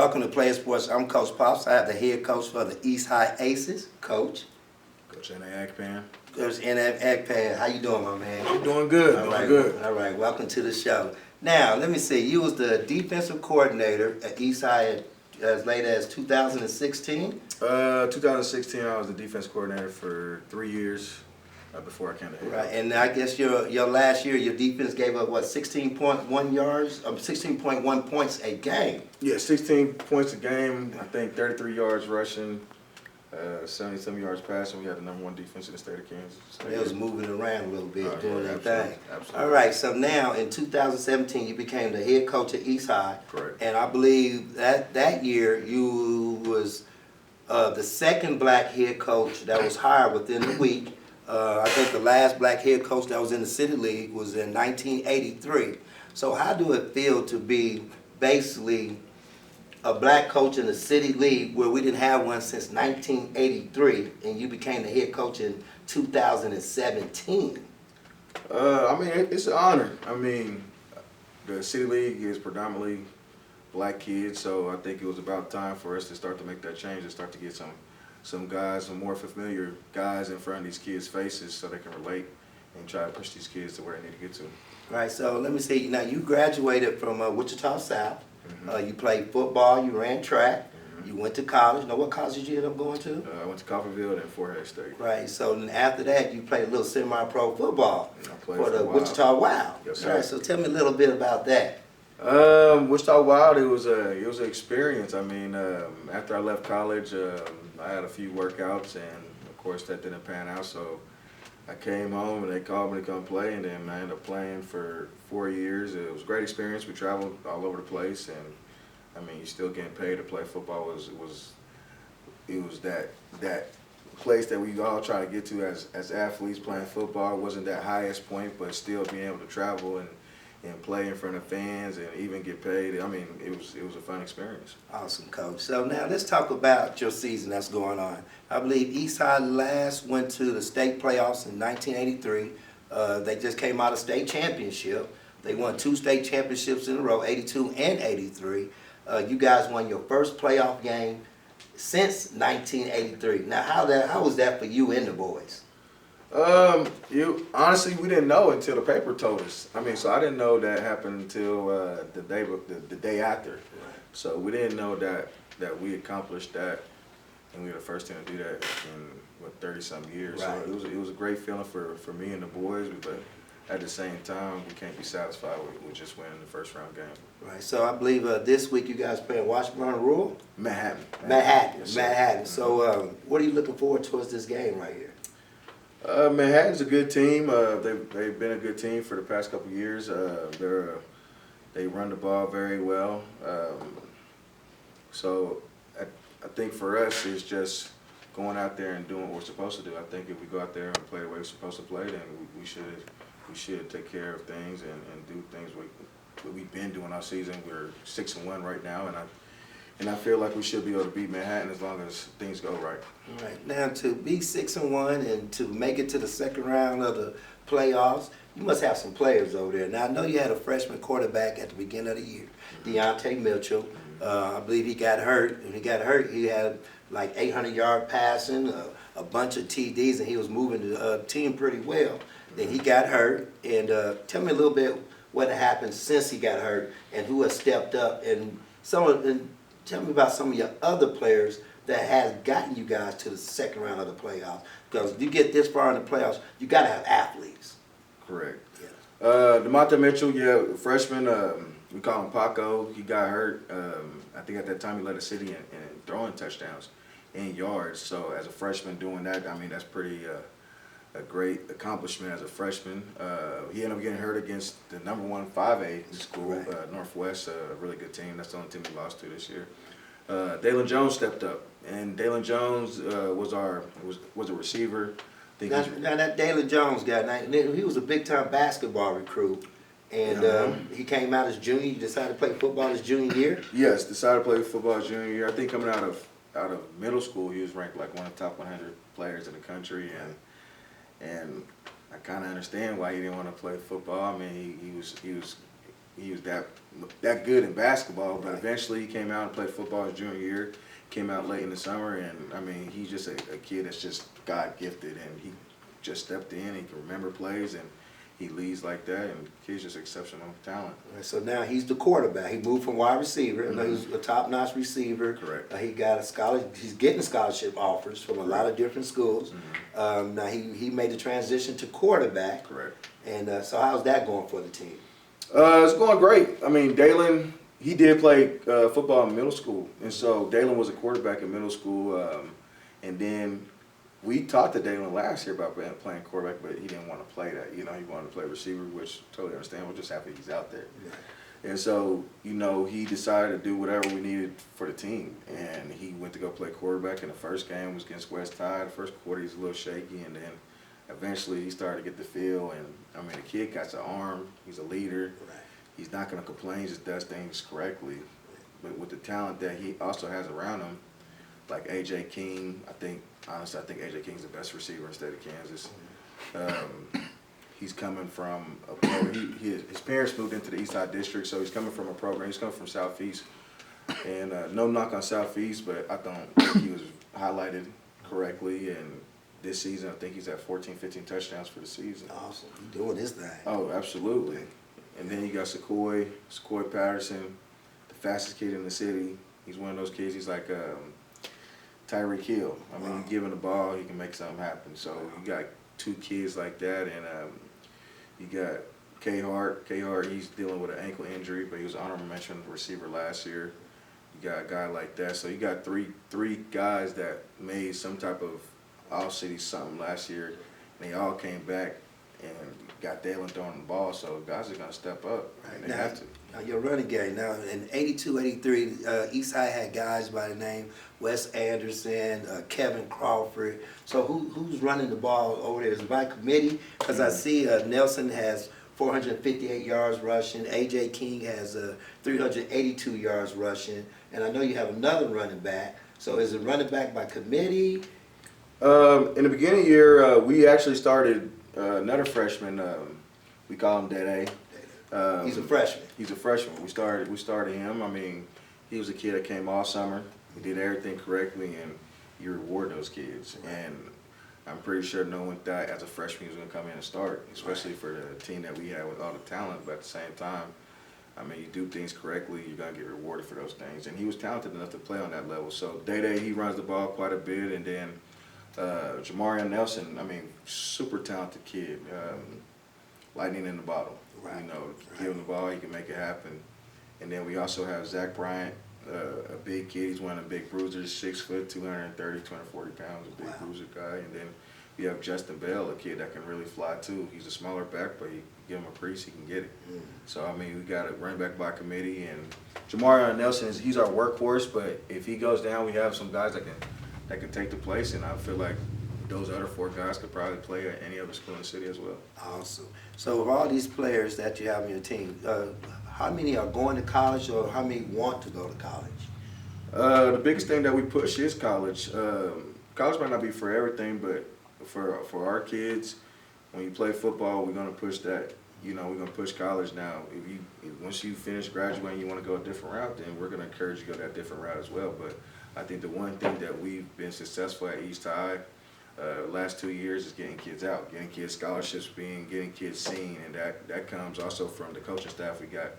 Welcome to Player Sports. I'm Coach Pops. I have the head coach for the Eastside Aces, Coach. Coach N.A. Agpan. Coach N.A. Agpan. How you doing, my man? I'm doing good. All right. Welcome to the show. Now, let me see. You was the defensive coordinator at Eastside as late as 2016? 2016, I was the defense coordinator for 3 years before I came to head Right, and I guess your last year, your defense gave up, what, 16.1 yards, 16.1 points a game? Yeah, 16 points a game, I think 33 yards rushing, 70-some yards passing. We had the #1 defense in the state of Kansas. So, They was moving around a little bit, doing their thing. Absolutely. All right, so now in 2017, you became the head coach at Eastside. Correct. And I believe that year you was the second black head coach that was hired within the week. I think the last black head coach that was in the City League was in 1983. So how do it feel to be basically a black coach in the City League where we didn't have one since 1983 and you became the head coach in 2017? I mean, it's an honor. I mean, the City League is predominantly black kids, so I think it was about time for us to start to make that change and start to get some guys, some more familiar guys in front of these kids' faces so they can relate and try to push these kids to where they need to get to. Right, so let me see, now you graduated from Wichita South. Mm-hmm. You played football, you ran track, you went to college. Now what college did you end up going to? I went to Coffeyville and Fort Hays State. Right, so then after that you played a little semi-pro football for the Wild. Wichita Wild. Yes, sir. All right, so tell me a little bit about that. Wichita Wild, it was an experience. I mean, after I left college, I had a few workouts, and of course that didn't pan out. So I came home, and they called me to come play, and then I ended up playing for 4 years. It was a great experience. We traveled all over the place, and I mean, you still getting paid to play football. It was that place that we all try to get to as athletes playing football. It wasn't that highest point, but still being able to travel and play in front of fans and even get paid. I mean, it was a fun experience. Awesome, Coach. So now let's talk about your season that's going on. I believe Eastside last went to the state playoffs in 1983. They just came out of state championship. They won 2 state championships in a row, 82 and 83. You guys won your first playoff game since 1983. Now, how was that for you and the boys? Honestly, we didn't know until the paper told us. I mean, so I didn't know that happened until the day after. So we didn't know that we accomplished that, and we were the first team to do that in 30-some years. Right. So it was a great feeling for me and the boys, but at the same time, we can't be satisfied with just winning the first round game. Right. So I believe this week you guys playing Washburn Rural? Manhattan. Yes, sir. Manhattan. So what are you looking forward towards this game right here? Manhattan's a good team. They've been a good team for the past couple of years. They run the ball very well. So I think for us it's just going out there and doing what we're supposed to do. I think if we go out there and play the way we're supposed to play, then we should take care of things and do things what we've been doing all season. We're 6-1 right now, and I feel like we should be able to beat Manhattan as long as things go right. All right. Now, to be 6-1 and to make it to the second round of the playoffs, you must have some players over there. Now, I know you had a freshman quarterback at the beginning of the year, Deontay Mitchell. I believe he got hurt. When he got hurt, he had like 800-yard passing, a bunch of TDs, and he was moving the team pretty well. Then he got hurt. And tell me a little bit what happened since he got hurt and who has stepped up, and tell me about some of your other players that has gotten you guys to the second round of the playoffs. Because if you get this far in the playoffs, you got to have athletes. Correct. Yeah. DeMonte Mitchell, freshman, we call him Paco. He got hurt. I think at that time he led the city in throwing touchdowns and yards. So as a freshman doing that, I mean, that's pretty a great accomplishment as a freshman. He ended up getting hurt against the #1 5A school, right. Northwest, a really good team. That's the only team we lost to this year. Dalen Jones stepped up, and Dalen Jones was a receiver. Now that Dalen Jones guy, he was a big-time basketball recruit, and he came out as junior. He decided to play football his junior year. Yes, decided to play football his junior year. I think coming out of middle school, he was ranked like one of the top 100 players in the country, and I kind of understand why he didn't want to play football. I mean, he was he was that good in basketball, but eventually he came out and played football his junior year, came out late in the summer, and I mean, he's just a kid that's just God gifted, and he just stepped in, he can remember plays, and he leads like that, and the kid's just exceptional talent. And so now he's the quarterback. He moved from wide receiver. I know he's a top-notch receiver. Correct. He got a scholarship. He's getting scholarship offers from a lot of different schools. Now he made the transition to quarterback. Correct. And so how's that going for the team? It's going great. I mean, Dalen, he did play football in middle school, and so Dalen was a quarterback in middle school, and then we talked to Dalen last year about playing quarterback, but he didn't want to play that. You know, he wanted to play receiver, which totally understand. We're just happy he's out there. Yeah. And so, you know, he decided to do whatever we needed for the team, and he went to go play quarterback in the first game. Was against West Tide. The first quarter, he's a little shaky, and then eventually he started to get the feel. And I mean, the kid got the arm. He's a leader. Right. He's not going to complain. He just does things correctly. But with the talent that he also has around him, like A.J. King, honestly, I think A.J. King's the best receiver in the state of Kansas. He's coming from a program. His parents moved into the Eastside district, so he's coming from a program. He's coming from Southeast. And no knock on Southeast, but I don't think he was highlighted correctly. And this season, I think he's at 14, 15 touchdowns for the season. Awesome. He's doing his thing. Oh, absolutely. And then you got Sequoia Patterson, the fastest kid in the city. He's one of those kids. He's like Tyreek Hill. I mean, you give him the ball, he can make something happen. So you got two kids like that, and you got K Hart. He's dealing with an ankle injury, but he was honorable mention receiver last year. You got a guy like that. So you got three guys that made some type of all-city something last year, and they all came back and got Dalen throwing the ball. So guys are going to step up, and they have to. Now, your running game, now in 82, 83, Eastside had guys by the name Wes Anderson, Kevin Crawford. So who's running the ball over there? Is it by committee? Because I see Nelson has 458 yards rushing, A.J. King has 382 yards rushing, and I know you have another running back. So is it running back by committee? In the beginning of the year, we actually started another freshman. We call him Dede. He's a freshman. He's a freshman. We started him. I mean, he was a kid that came all summer. He did everything correctly, and you reward those kids. Right. And I'm pretty sure no one thought as a freshman he was going to come in and start, especially for the team that we had with all the talent. But at the same time, I mean, you do things correctly, you're going to get rewarded for those things. And he was talented enough to play on that level. So Dede, he runs the ball quite a bit. And then Jamarian Nelson, I mean, super talented kid. Lightning in the bottle. Right. You know, give him the ball, he can make it happen. And then we also have Zach Bryant, a big kid. He's one of the big bruisers, 6 foot, 230, 240 pounds, a big bruiser guy. And then you have Justin Bell, a kid that can really fly too. He's a smaller back, but you give him a crease, he can get it. So, I mean, we got a running back by committee. And Jamarian Nelson, he's our workhorse, but if he goes down, we have some guys that can take the place. And I feel like those other 4 guys could probably play at any other school in the city as well. Awesome. So of all these players that you have on your team, how many are going to college, or how many want to go to college? The biggest thing that we push is college. College might not be for everything, but for our kids, when you play football, we're going to push that. You know, we're going to push college now. Once you finish graduating, you want to go a different route, then we're going to encourage you to go that different route as well. But I think the one thing that we've been successful at Eastside last 2 years is getting kids out, getting kids scholarships, getting kids seen, and that comes also from the coaching staff. We got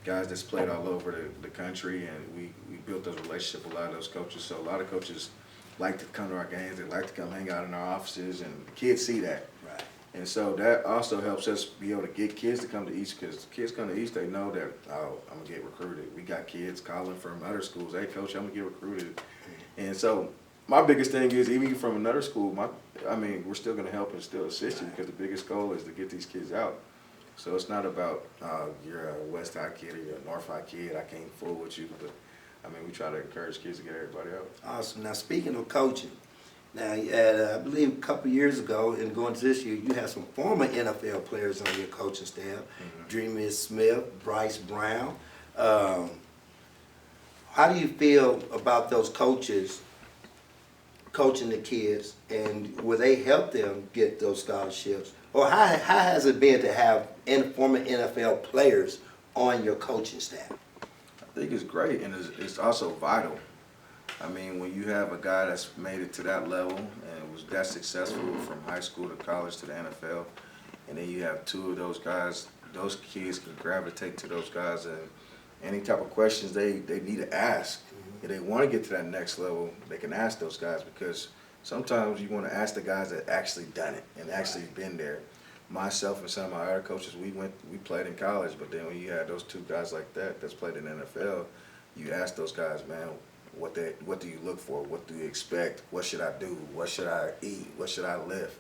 guys that's played all over the country, and we built those relationships with a lot of those coaches. So a lot of coaches like to come to our games, they like to come hang out in our offices, and the kids see that. Right. And so that also helps us be able to get kids to come to East, because kids come to East, they know that, oh, I'm going to get recruited. We got kids calling from other schools, hey, coach, I'm going to get recruited. And so my biggest thing is, even from another school, I mean, we're still going to help and still assist you, because the biggest goal is to get these kids out. So it's not about, you're a West High kid or you're a North High kid, I can't fool with you. But, I mean, we try to encourage kids to get everybody out. Awesome. Now, speaking of coaching, now, I believe a couple of years ago, and going to this year, you had some former NFL players on your coaching staff, Dreamer Smith, Bryce Brown. How do you feel about those coaches coaching the kids, and will they help them get those scholarships? Or how has it been to have former NFL players on your coaching staff? I think it's great, and it's also vital. I mean, when you have a guy that's made it to that level and was that successful from high school to college to the NFL, and then you have two of those guys, those kids can gravitate to those guys, and any type of questions they need to ask, if they want to get to that next level, they can ask those guys, because sometimes you want to ask the guys that actually done it and actually been there. Myself and some of my other coaches, we played in college, but then when you had those two guys like that that's played in the NFL, you ask those guys, man, what do you look for? What do you expect? What should I do? What should I eat? What should I lift?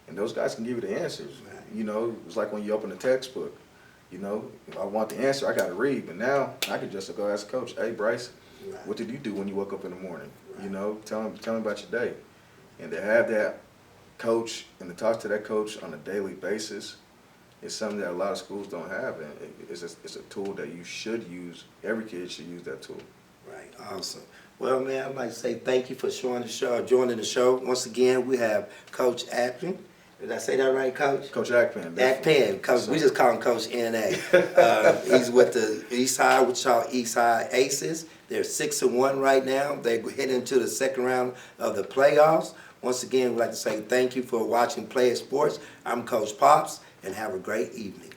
And those guys can give you the answers. Right. You know, it's like when you open a textbook. You know, if I want the answer, I got to read. But now I could just go ask Coach, hey, Bryce, Right. what did you do when you woke up in the morning? Right. You know, tell me about your day. And to have that coach and to talk to that coach on a daily basis is something that a lot of schools don't have. And it's a tool that you should use. Every kid should use that tool. Right, awesome. Well, man, I'd like to say thank you for joining the show. Once again, we have Coach Akpen. Did I say that right, Coach? Coach Akpen. Akpen, Coach. We just call him Coach NA. He's with the Eastside, Wichita Eastside Aces. They're 6-1 right now. They're heading to the second round of the playoffs. Once again, we'd like to say thank you for watching Play It Sports. I'm Coach Pops, and have a great evening.